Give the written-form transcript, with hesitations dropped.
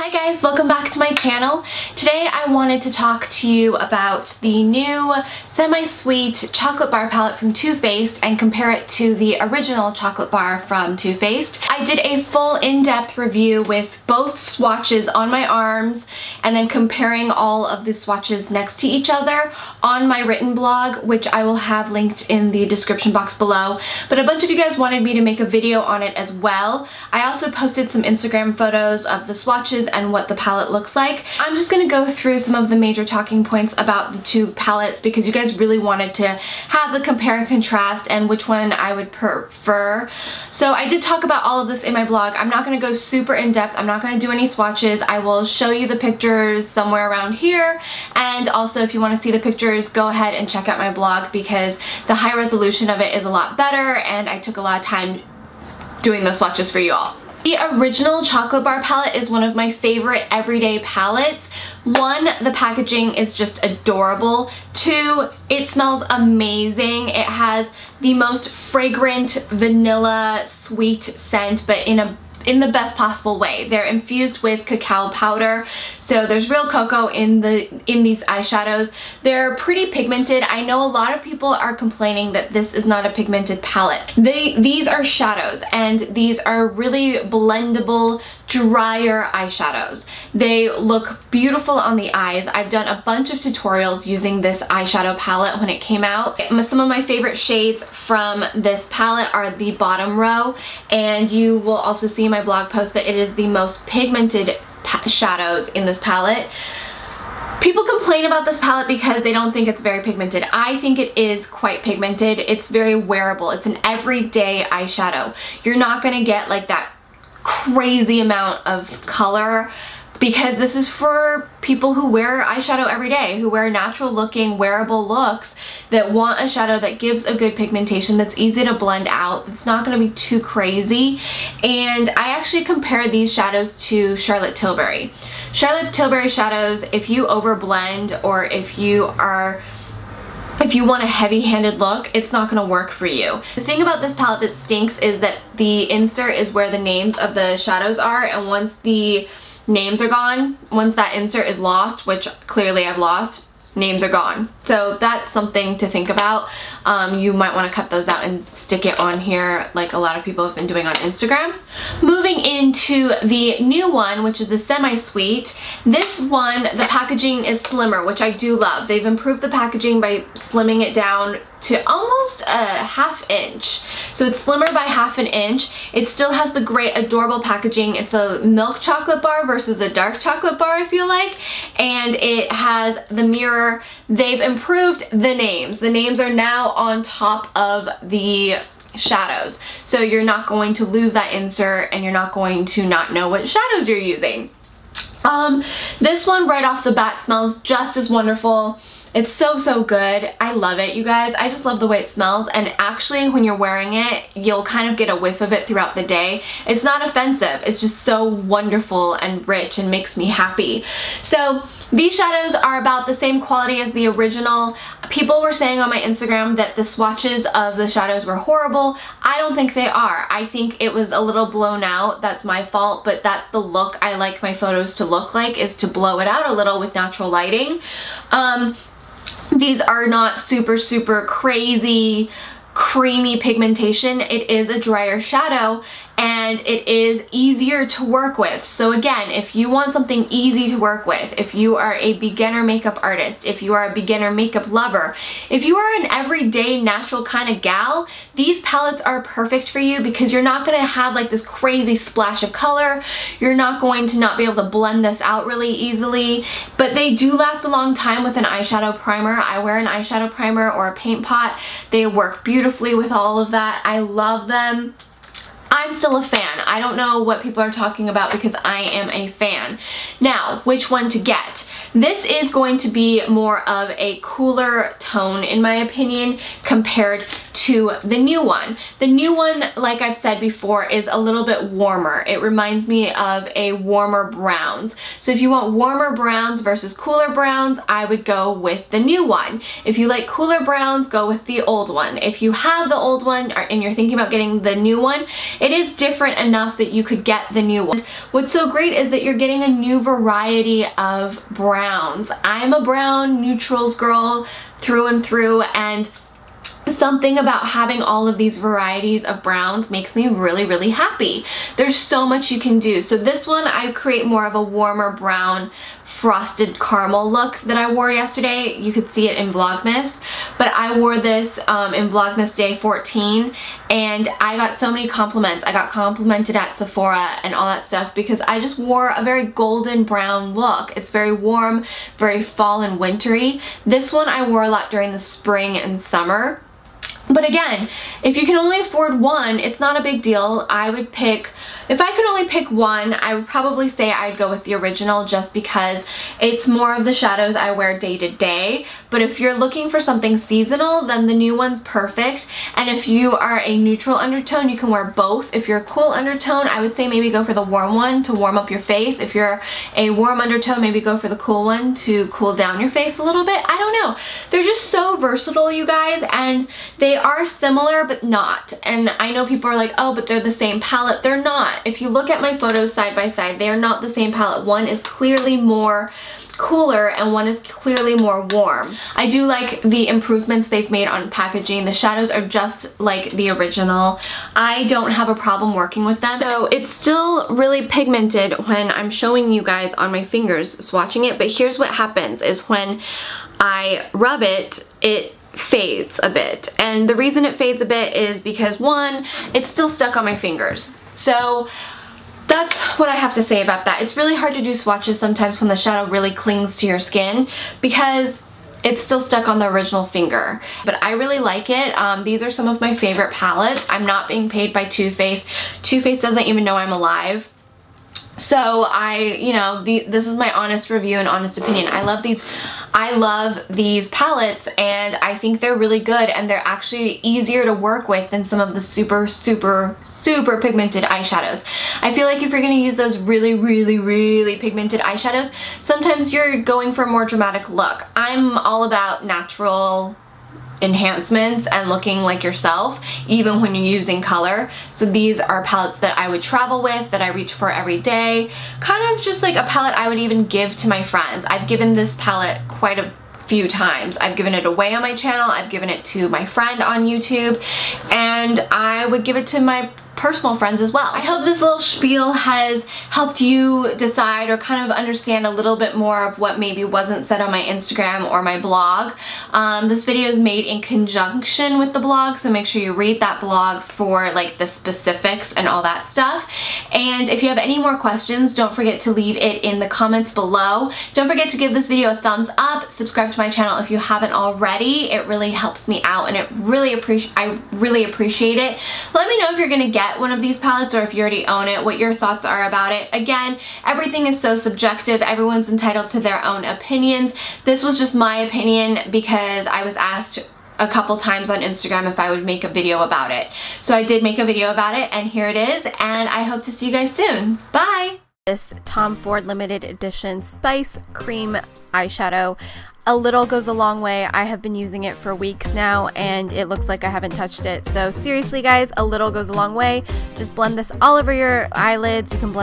Hi guys, welcome back to my channel. Today I wanted to talk to you about the new semi-sweet chocolate bar palette from Too Faced and compare it to the original chocolate bar from Too Faced. I did a full in-depth review with both swatches on my arms and then comparing all of the swatches next to each other on my written blog, which I will have linked in the description box below. But a bunch of you guys wanted me to make a video on it as well. I also posted some Instagram photos of the swatches and what the palette looks like. I'm just gonna go through some of the major talking points about the two palettes because you guys really wanted to have the compare and contrast and which one I would prefer. So I did talk about all of this in my blog. I'm not gonna go super in depth. I'm not gonna do any swatches. I will show you the pictures somewhere around here, and also if you want to see the pictures, go ahead and check out my blog because the high resolution of it is a lot better and I took a lot of time doing those swatches for you all. The original chocolate bar palette is one of my favorite everyday palettes. One, the packaging is just adorable. Two, it smells amazing. It has the most fragrant vanilla sweet scent, but in the best possible way. They're infused with cacao powder, so there's real cocoa in these eyeshadows. They're pretty pigmented. I know a lot of people are complaining that this is not a pigmented palette. These are shadows, and these are really blendable, drier eyeshadows. They look beautiful on the eyes. I've done a bunch of tutorials using this eyeshadow palette when it came out. Some of my favorite shades from this palette are the bottom row, and you will also see in my blog post that it is the most pigmented shadows in this palette. People complain about this palette because they don't think it's very pigmented. I think it is quite pigmented. It's very wearable. It's an everyday eyeshadow. You're not gonna get like that crazy amount of color because this is for people who wear eyeshadow every day, who wear natural looking wearable looks, that want a shadow that gives a good pigmentation, that's easy to blend out, it's not going to be too crazy. And I actually compared these shadows to Charlotte Tilbury. Charlotte Tilbury shadows, if you overblend or if you want a heavy-handed look, it's not going to work for you. The thing about this palette that stinks is that the insert is where the names of the shadows are, and once the names are gone, once that insert is lost, which clearly I've lost, names are gone. So that's something to think about. You might want to cut those out and stick it on here like a lot of people have been doing on Instagram. Moving into the new one, which is the semi-sweet. This one, the packaging is slimmer, which I do love. They've improved the packaging by slimming it down to almost a ½ inch. So it's slimmer by ½ inch. It still has the great adorable packaging. It's a milk chocolate bar versus a dark chocolate bar, I feel like. And it has the mirror. They've improved the names. The names are now on top of the shadows. So you're not going to lose that insert and you're not going to not know what shadows you're using. This one right off the bat smells just as wonderful. It's so good. I love it, you guys. I just love the way it smells, and actually when you're wearing it, you'll kind of get a whiff of it throughout the day. It's not offensive. It's just so wonderful and rich and makes me happy. So these shadows are about the same quality as the original. People were saying on my Instagram that the swatches of the shadows were horrible. I don't think they are. I think it was a little blown out. That's my fault, but that's the look I like my photos to look like, is to blow it out a little with natural lighting. These are not super crazy creamy pigmentation. It is a drier shadow and it is easier to work with. So again, if you want something easy to work with, if you are a beginner makeup artist, if you are a beginner makeup lover, if you are an everyday natural kind of gal, these palettes are perfect for you because you're not going to have like this crazy splash of color. You're not going to not be able to blend this out really easily, but they do last a long time with an eyeshadow primer. I wear an eyeshadow primer or a paint pot. They work beautifully with all of that. I love them. I'm still a fan. I don't know what people are talking about because I am a fan. Now, which one to get? This is going to be more of a cooler tone in my opinion compared to the new one. The new one, like I've said before, is a little bit warmer. It reminds me of a warmer browns. So if you want warmer browns versus cooler browns, I would go with the new one. If you like cooler browns, go with the old one. If you have the old one and you're thinking about getting the new one, it is different enough that you could get the new one. What's so great is that you're getting a new variety of browns. I'm a brown neutrals girl through and through, and something about having all of these varieties of browns makes me really happy. There's so much you can do. So this one, I create more of a warmer brown frosted caramel look that I wore yesterday. You could see it in Vlogmas, but I wore this in Vlogmas day 14, and I got so many compliments. I got complimented at Sephora and all that stuff because I just wore a very golden brown look. It's very warm, very fall and wintry. This one I wore a lot during the spring and summer. But again, if you can only afford one, it's not a big deal. I would pick, if I could only pick one, I would probably say I'd go with the original just because it's more of the shadows I wear day to day. But if you're looking for something seasonal, then the new one's perfect. And if you are a neutral undertone, you can wear both. If you're a cool undertone, I would say maybe go for the warm one to warm up your face. If you're a warm undertone, maybe go for the cool one to cool down your face a little bit. I don't know. They're just so versatile, you guys, and they are similar but not. And I know people are like, oh, but they're the same palette. They're not. If you look at my photos side by side, they are not the same palette. One is clearly more cooler and one is clearly more warm. I do like the improvements they've made on packaging. The shadows are just like the original. I don't have a problem working with them. So it's still really pigmented when I'm showing you guys on my fingers swatching it, but here's what happens is when I rub it, it fades a bit. And the reason it fades a bit is because, one, it's still stuck on my fingers. So that's what I have to say about that. It's really hard to do swatches sometimes when the shadow really clings to your skin because it's still stuck on the original finger. But I really like it. These are some of my favorite palettes. I'm not being paid by Too Faced. Too Faced doesn't even know I'm alive. So this is my honest review and honest opinion. I love these palettes, and I think they're really good, and they're actually easier to work with than some of the super pigmented eyeshadows. I feel like if you're gonna use those really pigmented eyeshadows, sometimes you're going for a more dramatic look. I'm all about natural enhancements and looking like yourself even when you're using color. So these are palettes that I would travel with, that I reach for every day, kind of just like a palette I would even give to my friends. I've given this palette quite a few times. I've given it away on my channel, I've given it to my friend on YouTube, and I would give it to my personal friends as well. I hope this little spiel has helped you decide or kind of understand a little bit more of what maybe wasn't said on my Instagram or my blog. This video is made in conjunction with the blog, so make sure you read that blog for like the specifics and all that stuff. And if you have any more questions, don't forget to leave it in the comments below. Don't forget to give this video a thumbs up, subscribe to my channel if you haven't already. It really helps me out, and I really appreciate it. Let me know if you're gonna get one of these palettes or if you already own it, what your thoughts are about it. Again, everything is so subjective. Everyone's entitled to their own opinions. This was just my opinion because I was asked a couple times on Instagram if I would make a video about it. So I did make a video about it, and here it is, and I hope to see you guys soon. Bye! This Tom Ford limited edition Spice Cream eyeshadow. A little goes a long way. I have been using it for weeks now, and it looks like I haven't touched it. So seriously guys, a little goes a long way. Just blend this all over your eyelids. You can blend